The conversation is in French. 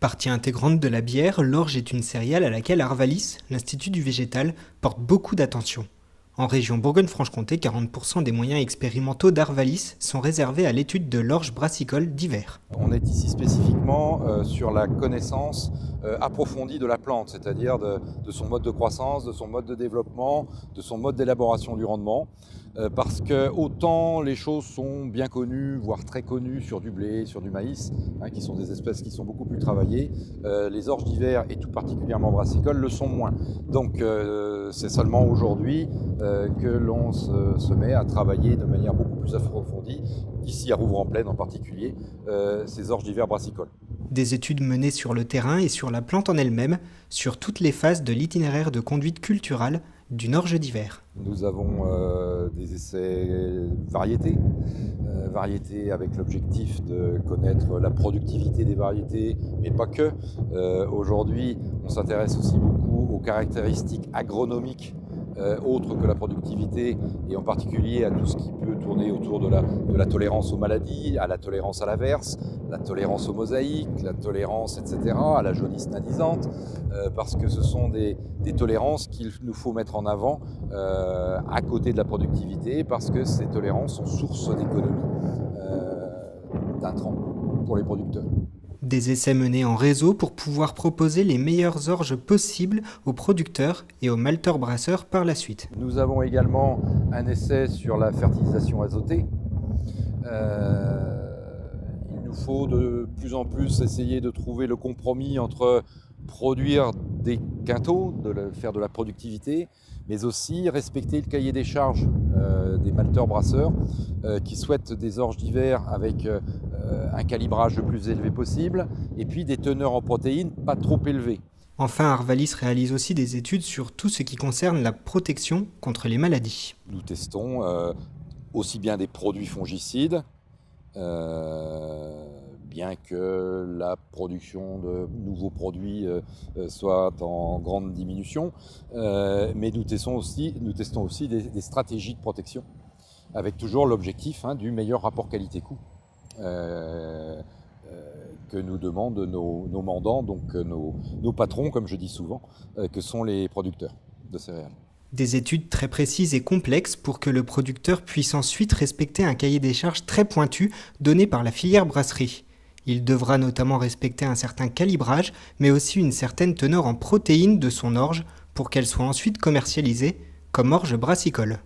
Partie intégrante de la bière, l'orge est une céréale à laquelle Arvalis, l'Institut du végétal, porte beaucoup d'attention. En région Bourgogne-Franche-Comté, 40% des moyens expérimentaux d'Arvalis sont réservés à l'étude de l'orge brassicole d'hiver. On est ici spécifiquement sur la connaissance approfondie de la plante, c'est-à-dire de son mode de croissance, de son mode de développement, de son mode d'élaboration du rendement. Parce que autant les choses sont bien connues, voire très connues sur du blé, sur du maïs, qui sont des espèces qui sont beaucoup plus travaillées, les orges d'hiver et tout particulièrement brassicoles le sont moins. Donc c'est seulement aujourd'hui que l'on se met à travailler de manière beaucoup plus approfondie, ici à Rouvres-en-Plaine en particulier, ces orges d'hiver brassicoles. Des études menées sur le terrain et sur la plante en elle-même, sur toutes les phases de l'itinéraire de conduite culturale d'une orge d'hiver. Nous avons des essais variétés avec l'objectif de connaître la productivité des variétés, mais pas que. Aujourd'hui, on s'intéresse aussi beaucoup aux caractéristiques agronomiques autres que la productivité, et en particulier à tout ce qui peut tourner autour de la tolérance aux maladies, à la tolérance à l'averse, la tolérance aux mosaïques, la tolérance, etc., à la jaunisse nadisante, parce que ce sont des tolérances qu'il nous faut mettre en avant à côté de la productivité, parce que ces tolérances sont source d'économie d'intrants pour les producteurs. Des essais menés en réseau pour pouvoir proposer les meilleures orges possibles aux producteurs et aux malteurs-brasseurs par la suite. Nous avons également un essai sur la fertilisation azotée. Il nous faut de plus en plus essayer de trouver le compromis entre produire des quintaux, faire de la productivité, mais aussi respecter le cahier des charges des malteurs-brasseurs qui souhaitent des orges d'hiver avec un calibrage le plus élevé possible, et puis des teneurs en protéines pas trop élevées. Enfin, Arvalis réalise aussi des études sur tout ce qui concerne la protection contre les maladies. Nous testons aussi bien des produits fongicides, bien que la production de nouveaux produits soit en grande diminution, mais nous testons aussi des stratégies de protection, avec toujours l'objectif du meilleur rapport qualité-coût que nous demandent nos mandants, donc nos patrons, comme je dis souvent, que sont les producteurs de céréales. Des études très précises et complexes pour que le producteur puisse ensuite respecter un cahier des charges très pointu donné par la filière brasserie. Il devra notamment respecter un certain calibrage, mais aussi une certaine teneur en protéines de son orge pour qu'elle soit ensuite commercialisée comme orge brassicole.